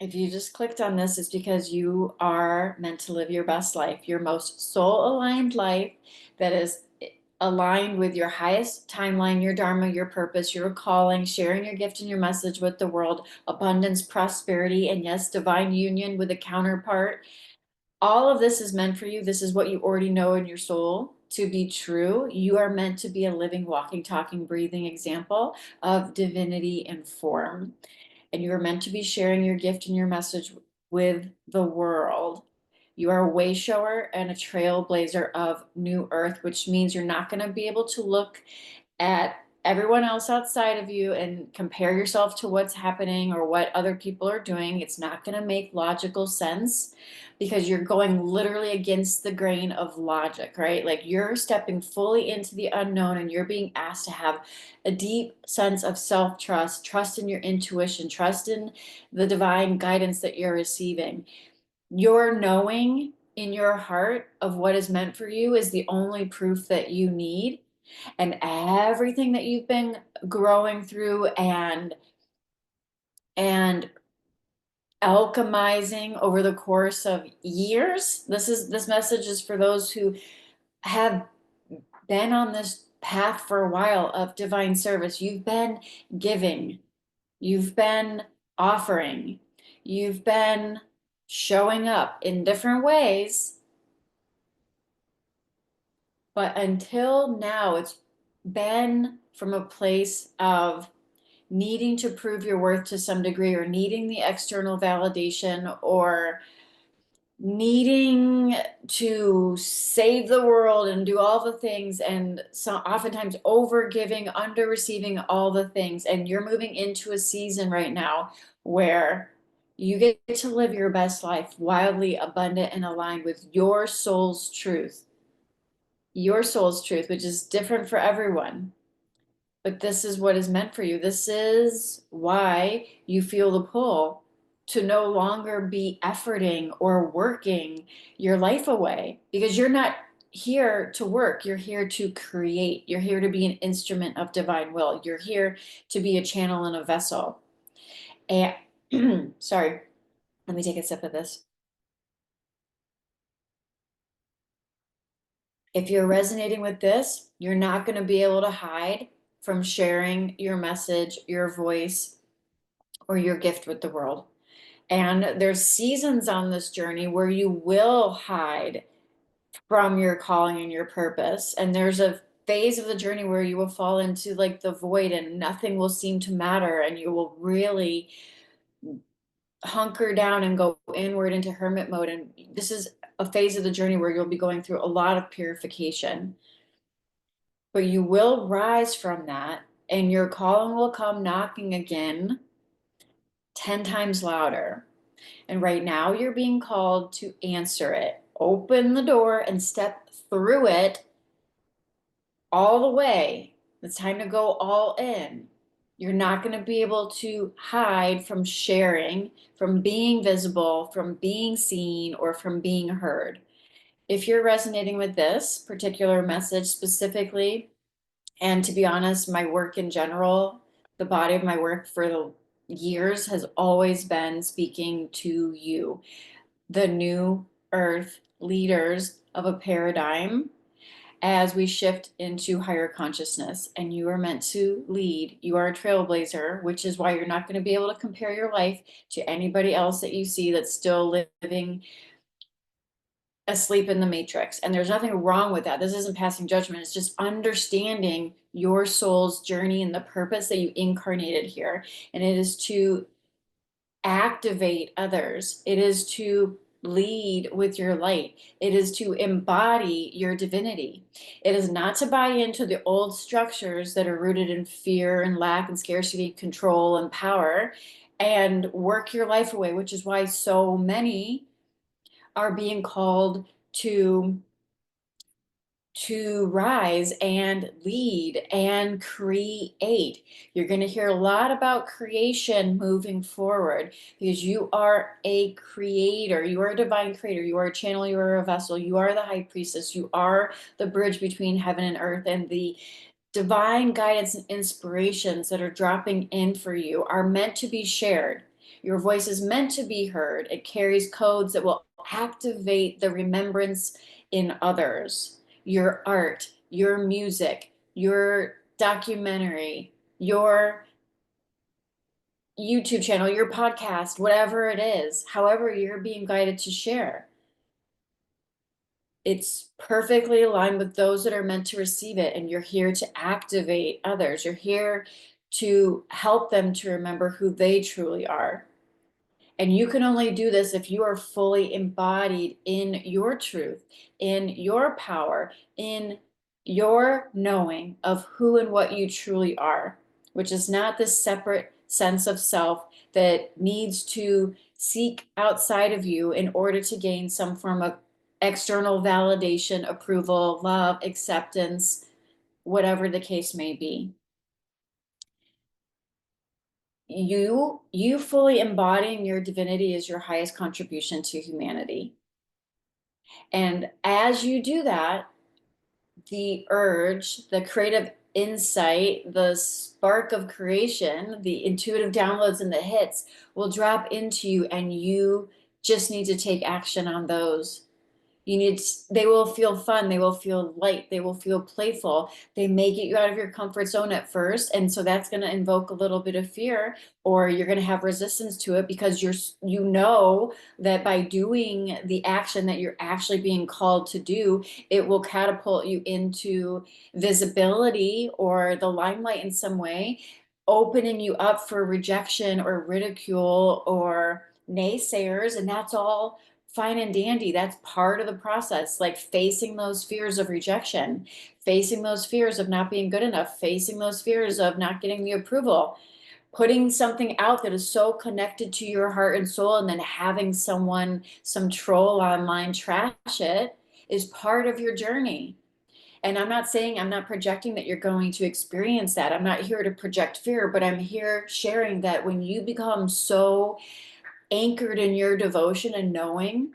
If you just clicked on this, it's because you are meant to live your best life, your most soul-aligned life that is aligned with your highest timeline, your dharma, your purpose, your calling, sharing your gift and your message with the world, abundance, prosperity, and yes, divine union with a counterpart. All of this is meant for you. This is what you already know in your soul to be true. You are meant to be a living, walking, talking, breathing example of divinity in form. And you are meant to be sharing your gift and your message with the world. You are a way shower and a trailblazer of new earth, which means you're not going to be able to look at everyone else outside of you and compare yourself to what's happening or what other people are doing. It's not going to make logical sense because you're going literally against the grain of logic, right? Like you're stepping fully into the unknown and you're being asked to have a deep sense of self-trust, trust in your intuition, trust in the divine guidance that you're receiving. Your knowing in your heart of what is meant for you is the only proof that you need. And everything that you've been growing through and alchemizing over the course of years, this message is for those who have been on this path for a while of divine service. You've been giving, you've been offering, you've been showing up in different ways, but until now it's been from a place of needing to prove your worth to some degree, or needing the external validation, or needing to save the world and do all the things, and so oftentimes over giving, under receiving all the things. And you're moving into a season right now where you get to live your best life, wildly abundant and aligned with your soul's truth, which is different for everyone. But this is what is meant for you. This is why you feel the pull to no longer be efforting or working your life away, because you're not here to work. You're here to create. You're here to be an instrument of divine will. You're here to be a channel and a vessel. And sorry, let me take a sip of this. If you're resonating with this, you're not going to be able to hide from sharing your message, your voice, or your gift with the world. And there's seasons on this journey where you will hide from your calling and your purpose. And there's a phase of the journey where you will fall into like the void and nothing will seem to matter. And you will really hunker down and go inward into hermit mode. And this is a phase of the journey where you'll be going through a lot of purification. But you will rise from that, and your calling will come knocking again 10 times louder. And right now you're being called to answer it. Open the door and step through it all the way. It's time to go all in. You're not going to be able to hide from sharing, from being visible, from being seen, or from being heard. If you're resonating with this particular message specifically, and to be honest, my work in general, the body of my work for the years has always been speaking to you, the new earth leaders of a paradigm, as we shift into higher consciousness. And you are meant to lead. You are a trailblazer, which is why you're not going to be able to compare your life to anybody else that you see that's still living asleep in the matrix. And there's nothing wrong with that. This isn't passing judgment. It's just understanding your soul's journey and the purpose that you incarnated here. And it is to activate others. It is to lead with your light. It is to embody your divinity. It is not to buy into the old structures that are rooted in fear and lack and scarcity, control and power, and work your life away, which is why so many are being called to rise and lead and create. You're going to hear a lot about creation moving forward, because you are a creator. You are a divine creator. You are a channel. You are a vessel. You are the high priestess. You are the bridge between heaven and earth, and the divine guidance and inspirations that are dropping in for you are meant to be shared. Your voice is meant to be heard. It carries codes that will activate the remembrance in others. Your art, your music, your documentary, your YouTube channel, your podcast, whatever it is, however you're being guided to share. It's perfectly aligned with those that are meant to receive it, and you're here to activate others. You're here to help them to remember who they truly are. And you can only do this if you are fully embodied in your truth, in your power, in your knowing of who and what you truly are, which is not this separate sense of self that needs to seek outside of you in order to gain some form of external validation, approval, love, acceptance, whatever the case may be. You fully embodying your divinity is your highest contribution to humanity. And as you do that, the urge, the creative insight, the spark of creation, the intuitive downloads and the hits will drop into you, and you just need to take action on those. They will feel fun, they will feel light, they will feel playful. They may get you out of your comfort zone at first, and so that's going to invoke a little bit of fear, or you're going to have resistance to it because you know that by doing the action that you're actually being called to do, it will catapult you into visibility or the limelight in some way, opening you up for rejection or ridicule or naysayers, and that's all fine and dandy. That's part of the process, like facing those fears of rejection, facing those fears of not being good enough, facing those fears of not getting the approval, putting something out that is so connected to your heart and soul, and then having someone, some troll online trash it, is part of your journey. And I'm not saying, I'm not projecting that you're going to experience that. I'm not here to project fear, but I'm here sharing that when you become so anchored in your devotion and knowing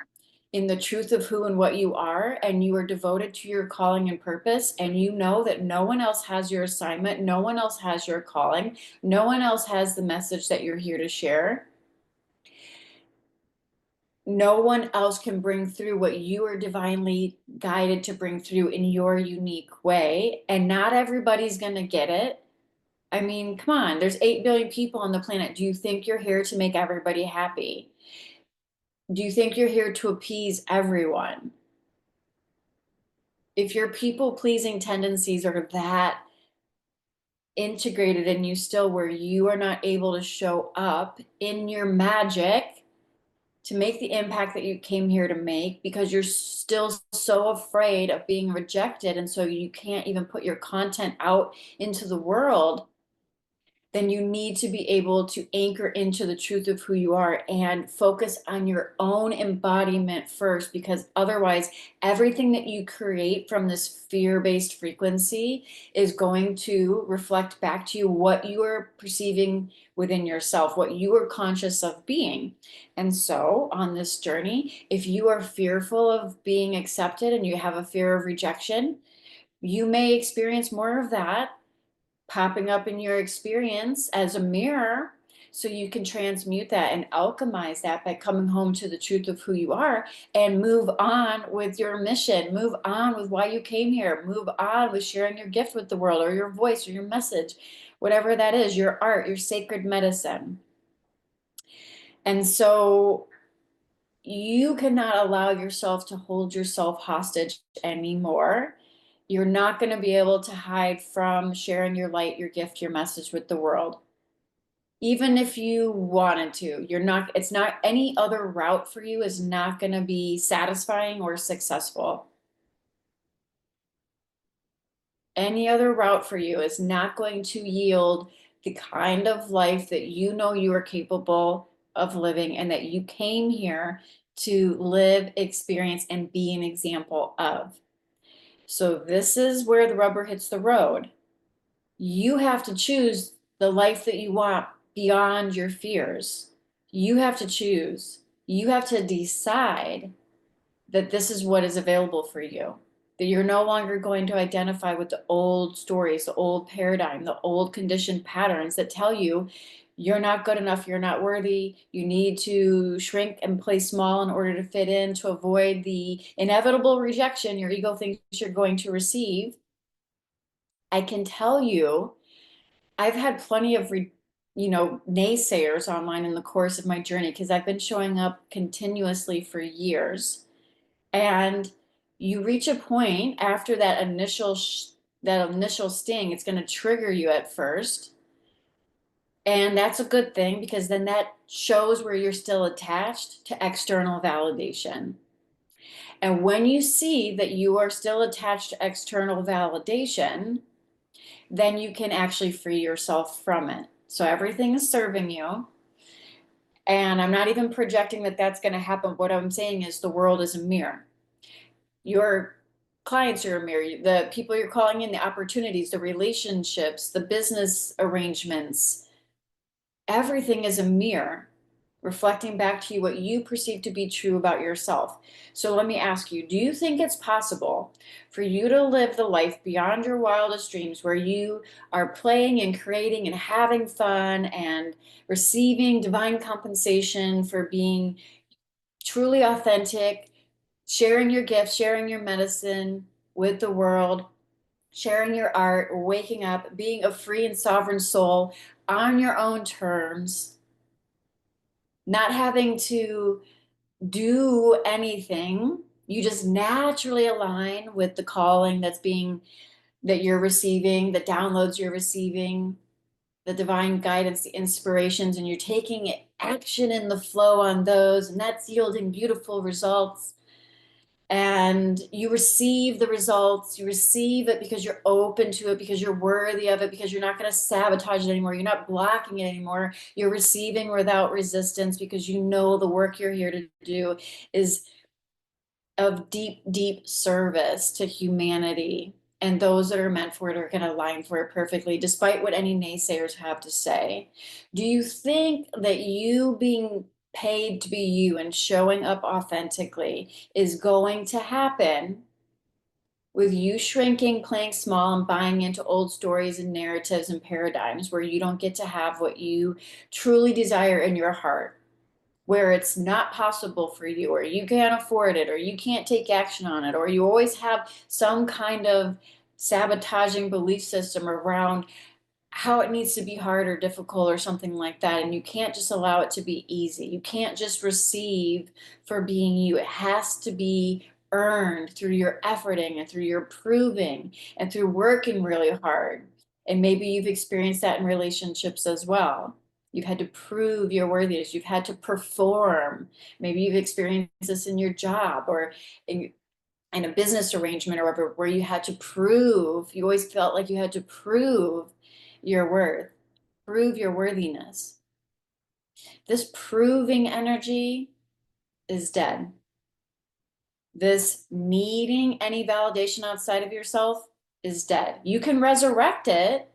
in the truth of who and what you are, and you are devoted to your calling and purpose, and you know that no one else has your assignment, no one else has your calling, no one else has the message that you're here to share, no one else can bring through what you are divinely guided to bring through in your unique way, and not everybody's going to get it. I mean, come on, there's 8 billion people on the planet. Do you think you're here to make everybody happy? Do you think you're here to appease everyone? If your people pleasing tendencies are that integrated in you still, where you are not able to show up in your magic to make the impact that you came here to make, because you're still so afraid of being rejected, and so you can't even put your content out into the world, then you need to be able to anchor into the truth of who you are and focus on your own embodiment first, because otherwise everything that you create from this fear-based frequency is going to reflect back to you what you are perceiving within yourself, what you are conscious of being. And so on this journey, if you are fearful of being accepted and you have a fear of rejection, you may experience more of that popping up in your experience as a mirror, so you can transmute that and alchemize that by coming home to the truth of who you are, and move on with your mission, move on with why you came here, move on with sharing your gift with the world, or your voice, or your message, whatever that is, your art, your sacred medicine. And so you cannot allow yourself to hold yourself hostage anymore. You're not going to be able to hide from sharing your light, your gift, your message with the world. Even if you wanted to, you're not, it's not, any other route for you is not going to be satisfying or successful. Any other route for you is not going to yield the kind of life that you know you are capable of living, and that you came here to live, experience, and be an example of. So this is where the rubber hits the road. You have to choose the life that you want beyond your fears. You have to choose. You have to decide that this is what is available for you. that you're no longer going to identify with the old stories, the old paradigm, the old conditioned patterns that tell you you're not good enough, you're not worthy, you need to shrink and play small in order to fit in to avoid the inevitable rejection your ego thinks you're going to receive. I can tell you, I've had plenty of naysayers online in the course of my journey because I've been showing up continuously for years. And you reach a point after that initial sting, it's going to trigger you at first. And that's a good thing because then that shows where you're still attached to external validation. And when you see that you are still attached to external validation, then you can actually free yourself from it. So everything is serving you. And I'm not even projecting that that's going to happen. What I'm saying is the world is a mirror. Your clients are a mirror. The people you're calling in, the opportunities, the relationships, the business arrangements, everything is a mirror reflecting back to you what you perceive to be true about yourself. So let me ask you, do you think it's possible for you to live the life beyond your wildest dreams where you are playing and creating and having fun and receiving divine compensation for being truly authentic, sharing your gifts, sharing your medicine with the world, sharing your art, waking up, being a free and sovereign soul on your own terms, not having to do anything. You just naturally align with the calling that you're receiving, the downloads you're receiving, the divine guidance, the inspirations, and you're taking action in the flow on those, and that's yielding beautiful results. And you receive the results, you receive it because you're open to it, because you're worthy of it, because you're not going to sabotage it anymore, you're not blocking it anymore, you're receiving without resistance because you know the work you're here to do is of deep, deep service to humanity. And those that are meant for it are going to align for it perfectly, despite what any naysayers have to say. Do you think that you being paid to be you and showing up authentically is going to happen with you shrinking, playing small, and buying into old stories and narratives and paradigms where you don't get to have what you truly desire in your heart? Where it's not possible for you, or you can't afford it, or you can't take action on it, or you always have some kind of sabotaging belief system around how it needs to be hard or difficult or something like that. And you can't just allow it to be easy. You can't just receive for being you. It has to be earned through your efforting and through your proving and through working really hard. And maybe you've experienced that in relationships as well. You've had to prove your worthiness. You've had to perform. Maybe you've experienced this in your job or in a business arrangement or whatever, where you had to prove, you always felt like you had to prove your worth, prove your worthiness. This proving energy is dead. This needing any validation outside of yourself is dead. You can resurrect it.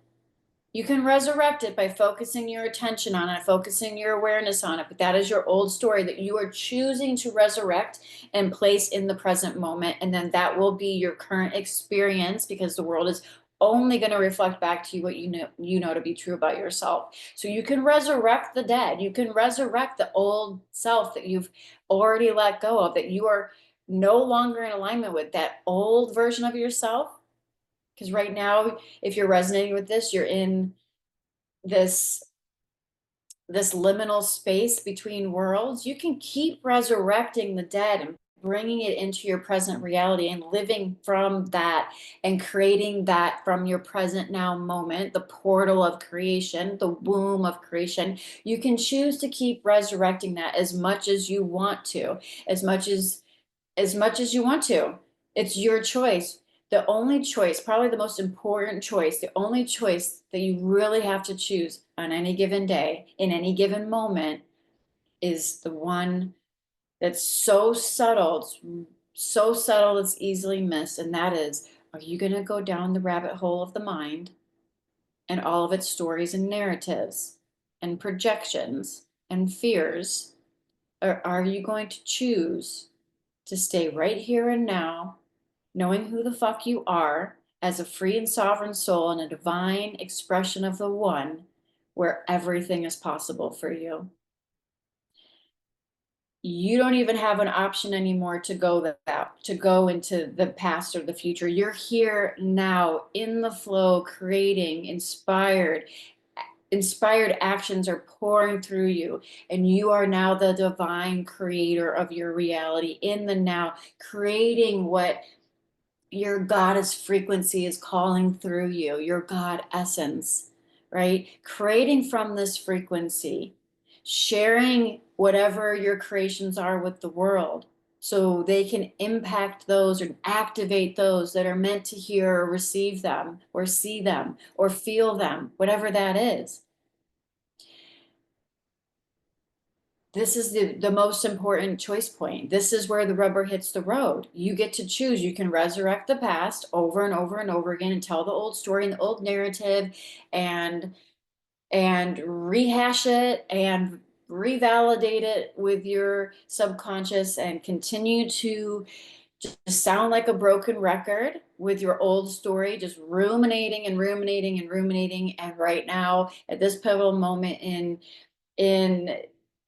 You can resurrect it by focusing your attention on it, focusing your awareness on it. But that is your old story that you are choosing to resurrect and place in the present moment. And then that will be your current experience because the world is only going to reflect back to you what you know to be true about yourself. So you can resurrect the dead. You can resurrect the old self that you've already let go of, that you are no longer in alignment with, that old version of yourself. Because right now, if you're resonating with this, you're in this liminal space between worlds. You can keep resurrecting the dead and bringing it into your present reality and living from that and creating that from your present now moment, the portal of creation, the womb of creation. You can choose to keep resurrecting that as much as you want to, as much as you want to. It's your choice. The only choice, probably the most important choice, the only choice that you really have to choose on any given day, in any given moment, is the one that's so subtle it's easily missed. And that is, are you going to go down the rabbit hole of the mind and all of its stories and narratives and projections and fears? Or are you going to choose to stay right here and now knowing who the fuck you are as a free and sovereign soul and a divine expression of the one, where everything is possible for you. You don't even have an option anymore to go into the past or the future. You're here now in the flow, creating inspired actions are pouring through you, and you are now the divine creator of your reality in the now, creating what your goddess frequency is calling through you, your God essence, right? Creating from this frequency, sharing whatever your creations are with the world so they can impact those or activate those that are meant to hear or receive them or see them or feel them, whatever that is. This is the most important choice point. This is where the rubber hits the road. You get to choose. You can resurrect the past over and over and over again and tell the old story and the old narrative and rehash it and revalidate it with your subconscious and continue to just sound like a broken record with your old story, just ruminating and ruminating and ruminating. And right now, at this pivotal moment in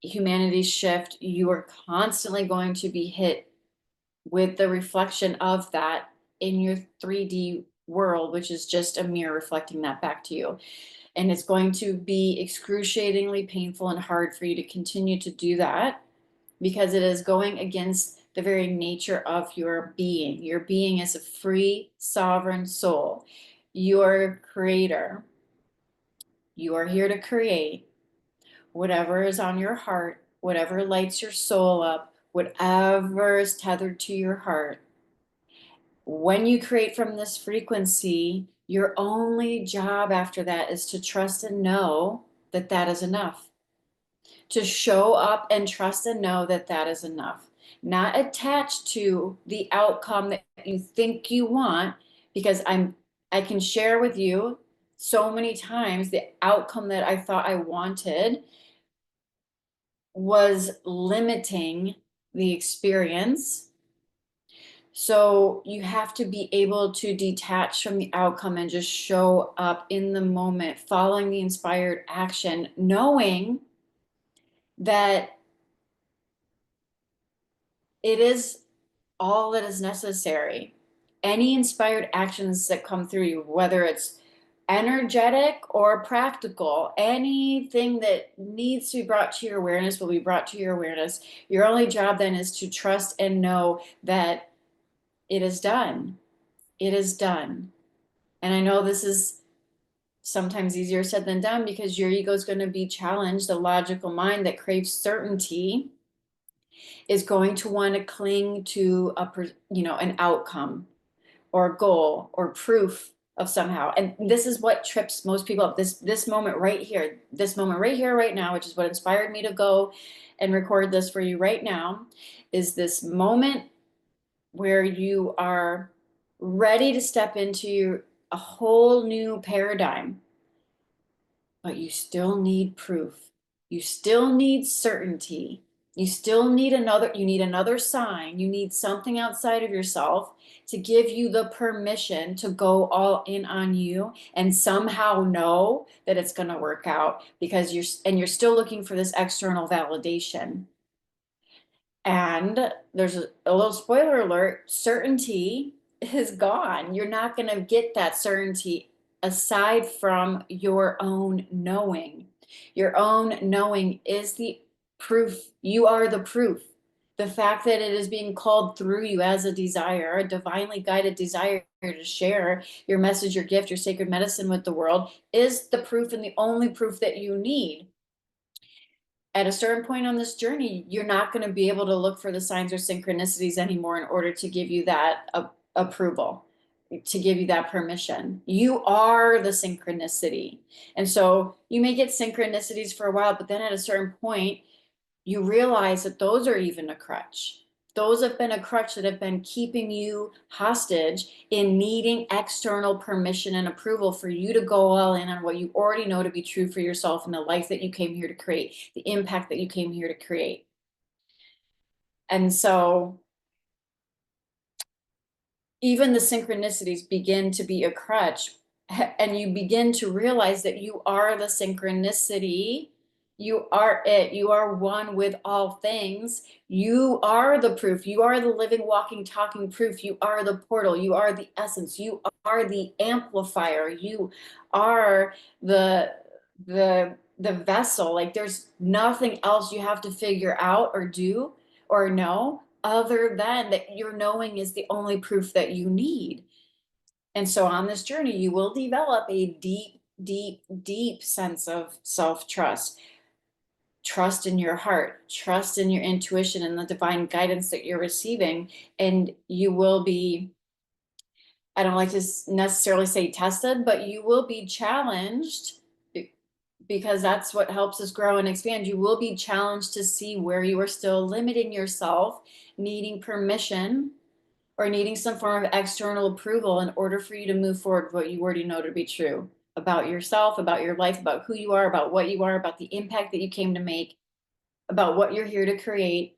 humanity's shift, you are constantly going to be hit with the reflection of that in your 3D world, which is just a mirror reflecting that back to you. And it's going to be excruciatingly painful and hard for you to continue to do that because it is going against the very nature of your being. Your being is a free, sovereign soul. You are a creator. You are here to create whatever is on your heart, whatever lights your soul up, whatever is tethered to your heart. When you create from this frequency, your only job after that is to trust and know that that is enough. To show up and trust and know that that is enough. Not attached to the outcome that you think you want, because I can share with you so many times the outcome that I thought I wanted was limiting the experience. So you have to be able to detach from the outcome and just show up in the moment, following the inspired action, knowing that it is all that is necessary. Any inspired actions that come through you, whether it's energetic or practical, anything that needs to be brought to your awareness will be brought to your awareness. Your only job then is to trust and know that it is done. It is done. And I know this is sometimes easier said than done because your ego is going to be challenged. The logical mind that craves certainty is going to want to cling to an outcome or a goal or proof of somehow. And this is what trips most people up. This moment right here, right now, which is what inspired me to go and record this for you right now, is this moment where you are ready to step into a whole new paradigm, but you still need proof. You still need certainty. You need another sign. You need something outside of yourself to give you the permission to go all in on you and somehow know that it's going to work out because you're still looking for this external validation. And there's a little spoiler alert, certainty is gone. You're not going to get that certainty aside from your own knowing. Your own knowing is the proof. You are the proof. The fact that it is being called through you as a desire, a divinely guided desire to share your message, your gift, your sacred medicine with the world is the proof and the only proof that you need. At a certain point on this journey, you're not going to be able to look for the signs or synchronicities anymore in order to give you that approval, to give you that permission. You are the synchronicity. And so you may get synchronicities for a while, but then at a certain point, you realize that those are even a crutch. Those have been a crutch that have been keeping you hostage in needing external permission and approval for you to go all in on what you already know to be true for yourself and the life that you came here to create, the impact that you came here to create. And so even the synchronicities begin to be a crutch, and you begin to realize that you are the synchronicity. You are it. You are one with all things. You are the proof. You are the living, walking, talking proof. You are the portal. You are the essence. You are the amplifier. You are the vessel. Like there's nothing else you have to figure out or do or know other than that your knowing is the only proof that you need. And so on this journey, you will develop a deep, deep, deep sense of self-trust. Trust in your heart, trust in your intuition and the divine guidance that you're receiving. And you will be, I don't like to necessarily say tested, but you will be challenged, because that's what helps us grow and expand. You will be challenged to see where you are still limiting yourself, needing permission, or needing some form of external approval in order for you to move forward with what you already know to be true about yourself, about your life, about who you are, about what you are, about the impact that you came to make, about what you're here to create.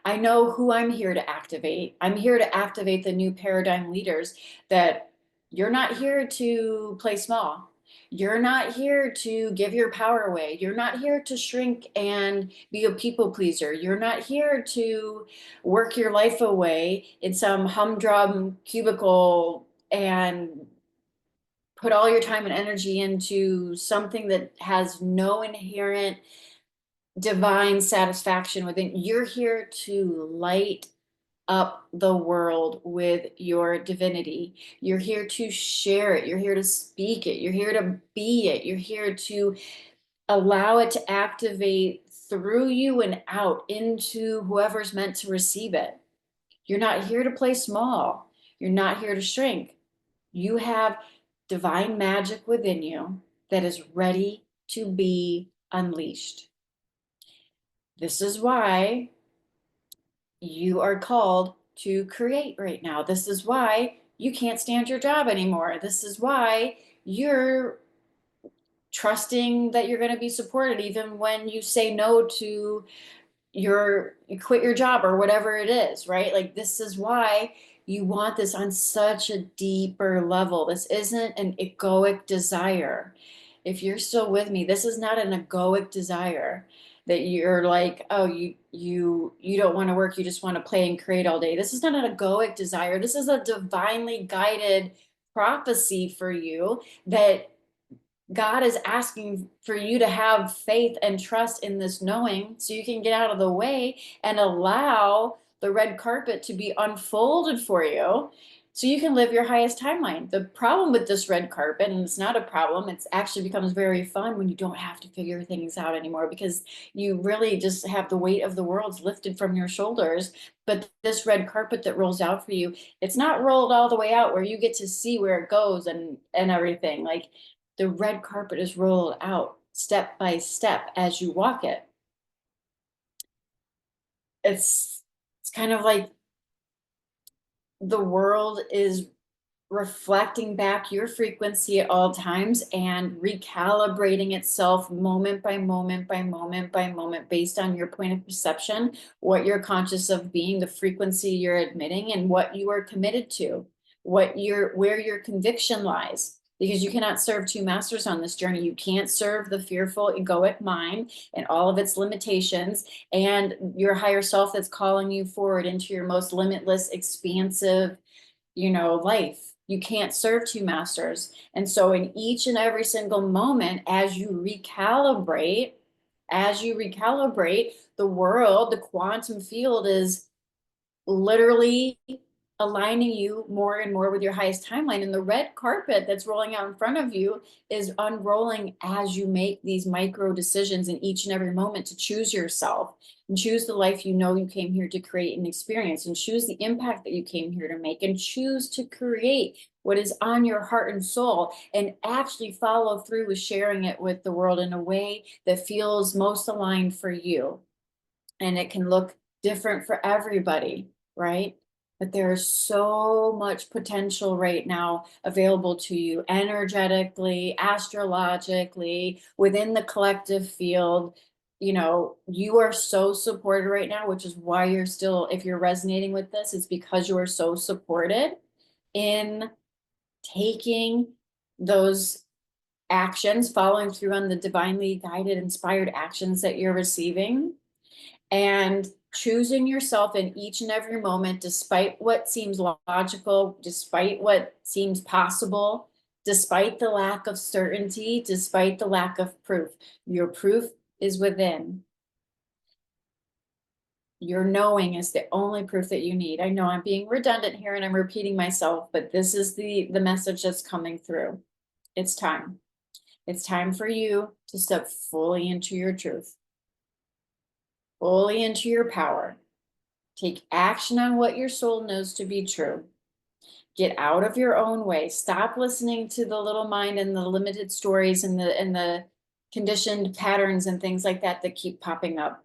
I know who I'm here to activate. I'm here to activate the new paradigm leaders that you're not here to play small. You're not here to give your power away. You're not here to shrink and be a people pleaser. You're not here to work your life away in some humdrum cubicle and put all your time and energy into something that has no inherent divine satisfaction within. You're here to light up the world with your divinity. You're here to share it. You're here to speak it. You're here to be it. You're here to allow it to activate through you and out into whoever's meant to receive it. You're not here to play small. You're not here to shrink. You have divine magic within you that is ready to be unleashed. This is why you are called to create right now. This is why you can't stand your job anymore. This is why you're trusting that you're going to be supported even when you say no to you quit your job or whatever it is, right? Like this is why you want this on such a deeper level. This isn't an egoic desire. If you're still with me, this is not an egoic desire that you're like, oh, you don't want to work, you just want to play and create all day. This is not an egoic desire. This is a divinely guided prophecy for you that God is asking for you to have faith and trust in this knowing so you can get out of the way and allow the red carpet to be unfolded for you so you can live your highest timeline. The problem with this red carpet, and it's not a problem, it actually becomes very fun when you don't have to figure things out anymore because you really just have the weight of the world lifted from your shoulders. But this red carpet that rolls out for you, it's not rolled all the way out where you get to see where it goes and everything. Like the red carpet is rolled out step by step as you walk it. It's kind of like the world is reflecting back your frequency at all times and recalibrating itself moment by moment by moment by moment based on your point of perception, what you're conscious of being, the frequency you're admitting, and what you are committed to, where your conviction lies. Because you cannot serve two masters on this journey. You can't serve the fearful egoic mind and all of its limitations and your higher self that's calling you forward into your most limitless, expansive, life. You can't serve two masters. And so in each and every single moment, as you recalibrate the world, the quantum field is literally aligning you more and more with your highest timeline. And the red carpet that's rolling out in front of you is unrolling as you make these micro decisions in each and every moment to choose yourself and choose the life you know you came here to create and experience, and choose the impact that you came here to make, and choose to create what is on your heart and soul, and actually follow through with sharing it with the world in a way that feels most aligned for you. And it can look different for everybody, right? But there's so much potential right now available to you energetically, astrologically, within the collective field. you know, you are so supported right now, which is why you're still, if you're resonating with this, it's because you are so supported in taking those actions, following through on the divinely guided, inspired actions that you're receiving, and choosing yourself in each and every moment, despite what seems logical, despite what seems possible, despite the lack of certainty, despite the lack of proof. Your proof is within. Your knowing is the only proof that you need. I know I'm being redundant here and I'm repeating myself, but this is the message that's coming through. It's time. It's time for you to step fully into your truth, fully into your power. Take action on what your soul knows to be true. Get out of your own way. Stop listening to the little mind and the limited stories and the conditioned patterns and things like that that keep popping up.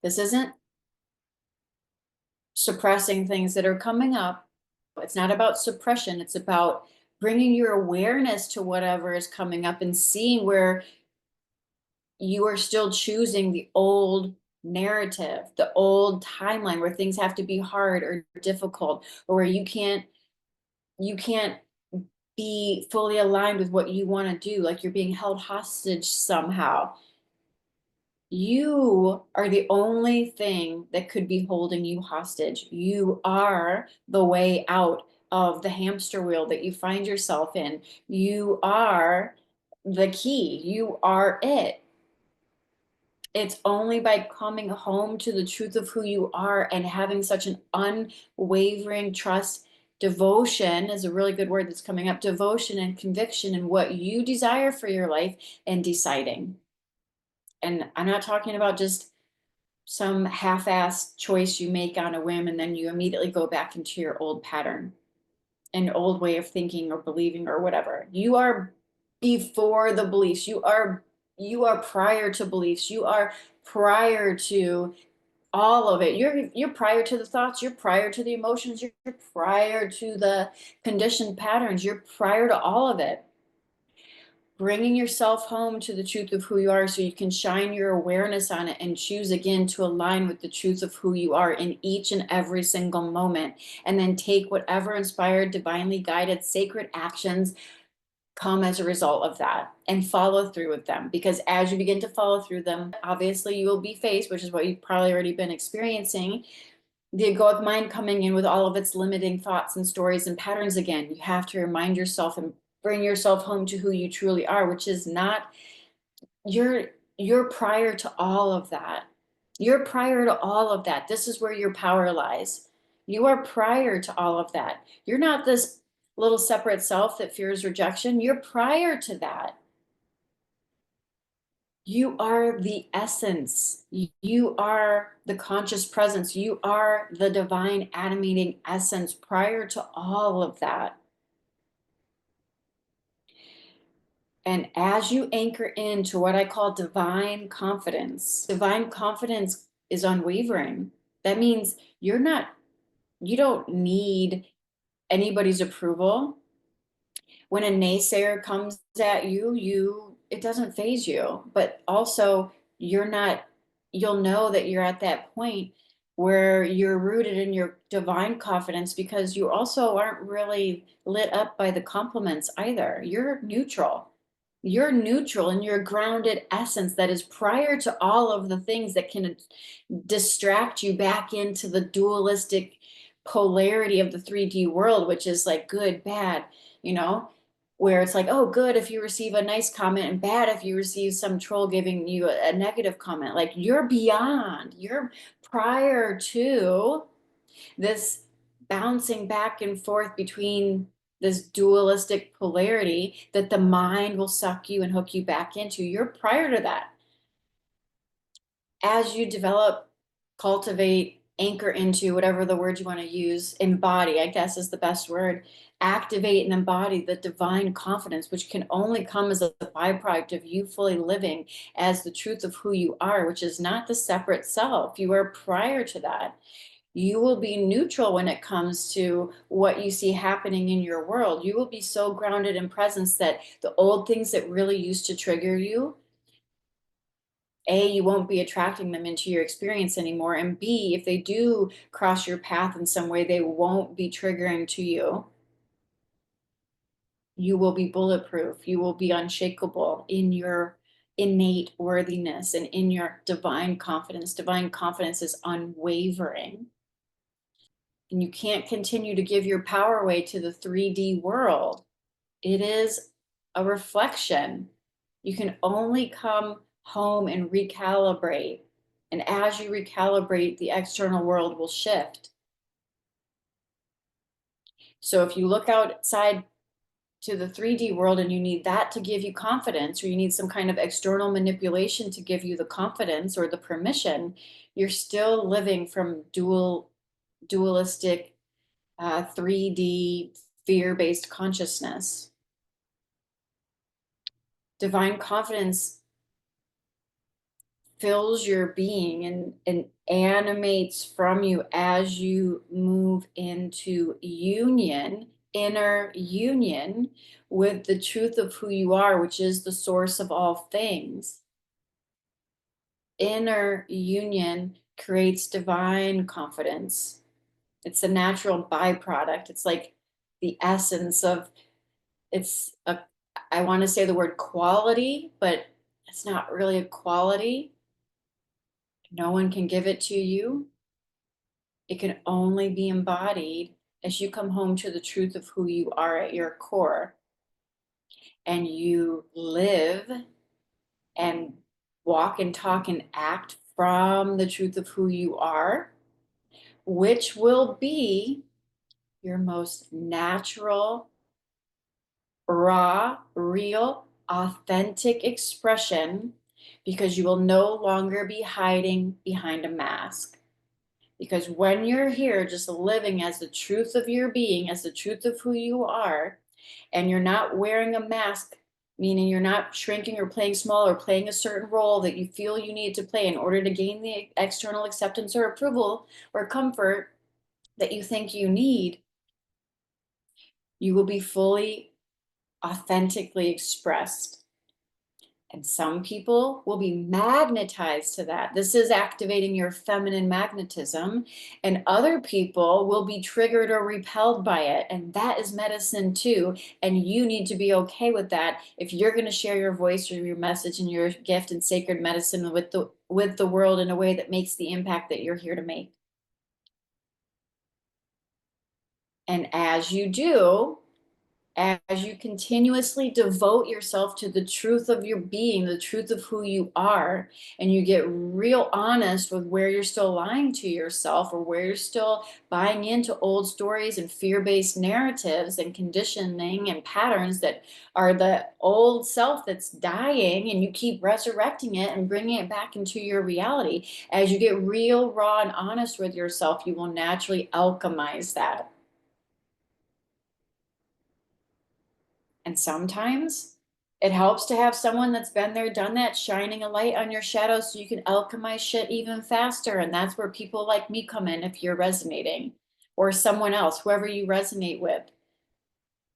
This isn't suppressing things that are coming up. It's not about suppression. It's about bringing your awareness to whatever is coming up and seeing where you are still choosing the old narrative, the old timeline where things have to be hard or difficult, or where you can't be fully aligned with what you want to do, like you're being held hostage somehow. You are the only thing that could be holding you hostage. You are the way out of the hamster wheel that you find yourself in. You are the key. You are it. It's only by coming home to the truth of who you are and having such an unwavering trust. Devotion is a really good word that's coming up. Devotion and conviction in what you desire for your life and deciding. And I'm not talking about just some half-assed choice you make on a whim and then you immediately go back into your old pattern, an old way of thinking or believing or whatever. You are before the beliefs. You are prior to beliefs. You are prior to all of it. You're prior to the thoughts, you're prior to the emotions, you're prior to the conditioned patterns, you're prior to all of it. Bringing yourself home to the truth of who you are so you can shine your awareness on it and choose again to align with the truth of who you are in each and every single moment. And then take whatever inspired, divinely guided, sacred actions come as a result of that and follow through with them. Because as you begin to follow through them, obviously you will be faced, which is what you've probably already been experiencing, the egoic mind coming in with all of its limiting thoughts and stories and patterns again. You have to remind yourself and bring yourself home to who you truly are, which is not, you're prior to all of that. You're prior to all of that. This is where your power lies. You are prior to all of that. You're not this little separate self that fears rejection. You're prior to that. You are the essence. You are the conscious presence. You are the divine animating essence prior to all of that. And as you anchor into what I call divine confidence is unwavering. That means you don't need anybody's approval. When a naysayer comes at you, it doesn't phase you, but also you'll know that you're at that point where you're rooted in your divine confidence because you also aren't really lit up by the compliments either. You're neutral in your grounded essence that is prior to all of the things that can distract you back into the dualistic polarity of the 3D world, which is like good, bad, you know, where it's like, oh, good if you receive a nice comment and bad if you receive some troll giving you a negative comment. Like you're prior to this bouncing back and forth between this dualistic polarity that the mind will suck you and hook you back into. You're prior to that. As you develop, cultivate, anchor into whatever the word you want to use, embody, I guess is the best word, activate and embody the divine confidence, which can only come as a byproduct of you fully living as the truth of who you are, which is not the separate self. You are prior to that. You will be neutral when it comes to what you see happening in your world. You will be so grounded in presence that the old things that really used to trigger you A, you won't be attracting them into your experience anymore. And B, if they do cross your path in some way, they won't be triggering to you. You will be bulletproof. You will be unshakable in your innate worthiness and in your divine confidence. Divine confidence is unwavering. And you can't continue to give your power away to the 3D world. It is a reflection. You can only come home and recalibrate. And as you recalibrate, the external world will shift. So if you look outside to the 3D world and you need that to give you confidence, or you need some kind of external manipulation to give you the confidence or the permission, you're still living from dualistic 3D fear-based consciousness. Divine confidence fills your being and animates from you as you move into union, inner union with the truth of who you are, which is the source of all things. Inner union creates divine confidence. It's a natural byproduct. It's like the essence of, it's a, I want to say the word quality, but it's not really a quality. No one can give it to you. It can only be embodied as you come home to the truth of who you are at your core, and you live and walk and talk and act from the truth of who you are, which will be your most natural, raw, real, authentic expression, because you will no longer be hiding behind a mask. Because when you're here just living as the truth of your being, as the truth of who you are, and you're not wearing a mask, meaning you're not shrinking or playing small or playing a certain role that you feel you need to play in order to gain the external acceptance or approval or comfort that you think you need, you will be fully, authentically expressed. And some people will be magnetized to that. This is activating your feminine magnetism. And other people will be triggered or repelled by it. And that is medicine too. And you need to be okay with that if you're going to share your voice or your message and your gift and sacred medicine with the world in a way that makes the impact that you're here to make. And as you do, as you continuously devote yourself to the truth of your being, the truth of who you are, and you get real honest with where you're still lying to yourself or where you're still buying into old stories and fear-based narratives and conditioning and patterns that are the old self that's dying, and you keep resurrecting it and bringing it back into your reality. As you get real, raw, and honest with yourself, you will naturally alchemize that. And sometimes it helps to have someone that's been there, done that, shining a light on your shadow so you can alchemize shit even faster. And that's where people like me come in if you're resonating, or someone else, whoever you resonate with.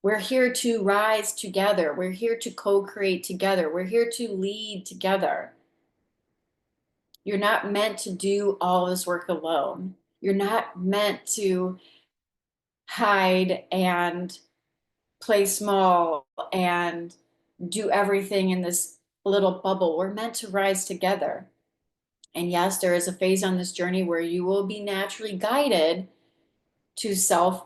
We're here to rise together. We're here to co-create together. We're here to lead together. You're not meant to do all this work alone. You're not meant to hide and play small and do everything in this little bubble. We're meant to rise together. And yes, there is a phase on this journey where you will be naturally guided to self,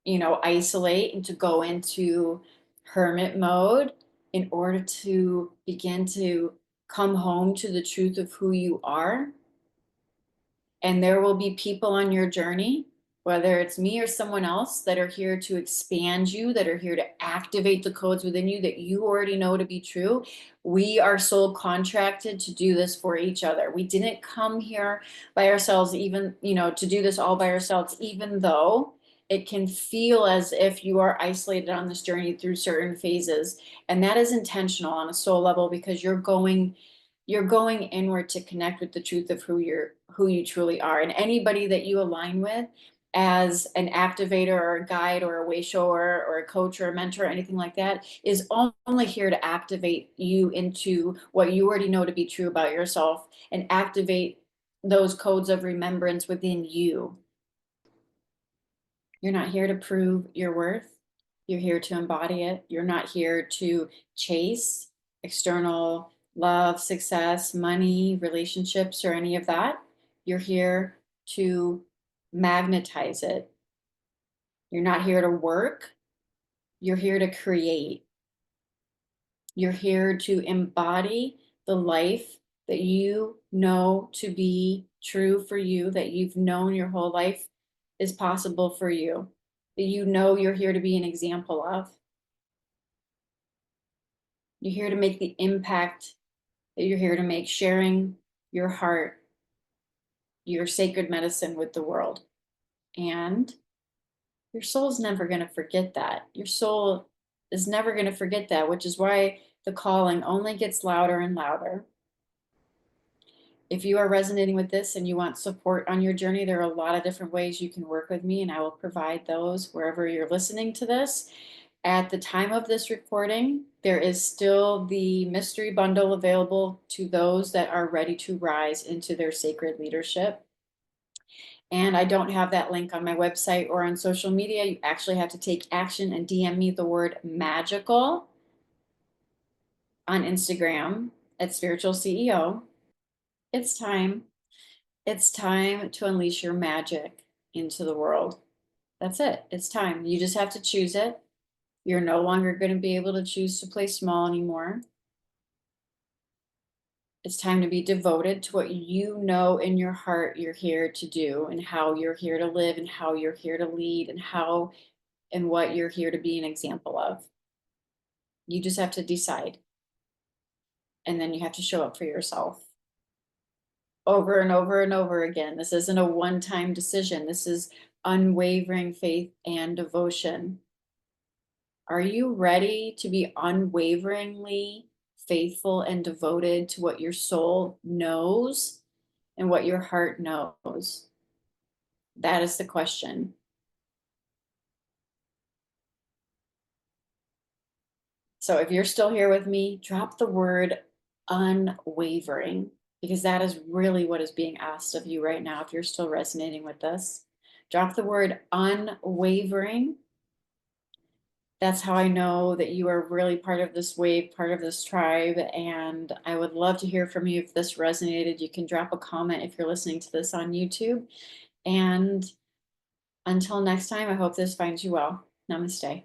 isolate and to go into hermit mode in order to begin to come home to the truth of who you are. And there will be people on your journey, whether it's me or someone else, that are here to expand you, that are here to activate the codes within you that you already know to be true. We are soul contracted to do this for each other. We didn't come here by ourselves, even, to do this all by ourselves, even though it can feel as if you are isolated on this journey through certain phases. And that is intentional on a soul level, because you're going inward to connect with the truth of who you truly are. And anybody that you align with as an activator or a guide or a way shower or a coach or a mentor or anything like that is only here to activate you into what you already know to be true about yourself and activate those codes of remembrance within you. You're not here to prove your worth. You're here to embody it. You're not here to chase external love, success, money, relationships, or any of that. You're here to magnetize it. You're not here to work. You're here to create. You're here to embody the life that you know to be true for you, that you've known your whole life is possible for you, that you know you're here to be an example of. You're here to make the impact that you're here to make, sharing your heart, your sacred medicine with the world. And your soul's never going to forget that. Your soul is never going to forget that, which is why the calling only gets louder and louder. If you are resonating with this and you want support on your journey, there are a lot of different ways you can work with me, and I will provide those wherever you're listening to this. At the time of this recording, there is still the mystery bundle available to those that are ready to rise into their sacred leadership. And I don't have that link on my website or on social media. You actually have to take action and DM me the word magical on Instagram at Spiritual CEO. It's time. It's time to unleash your magic into the world. That's it. It's time. You just have to choose it. You're no longer going to be able to choose to play small anymore. It's time to be devoted to what you know in your heart you're here to do, and how you're here to live, and how you're here to lead, and how and what you're here to be an example of. You just have to decide. And then you have to show up for yourself over and over and over again. This isn't a one-time decision. This is unwavering faith and devotion. Are you ready to be unwaveringly faithful and devoted to what your soul knows and what your heart knows? That is the question. So if you're still here with me, drop the word unwavering, because that is really what is being asked of you right now. If you're still resonating with this, drop the word unwavering. That's how I know that you are really part of this wave, part of this tribe. And I would love to hear from you if this resonated. You can drop a comment if you're listening to this on YouTube. And until next time, I hope this finds you well. Namaste.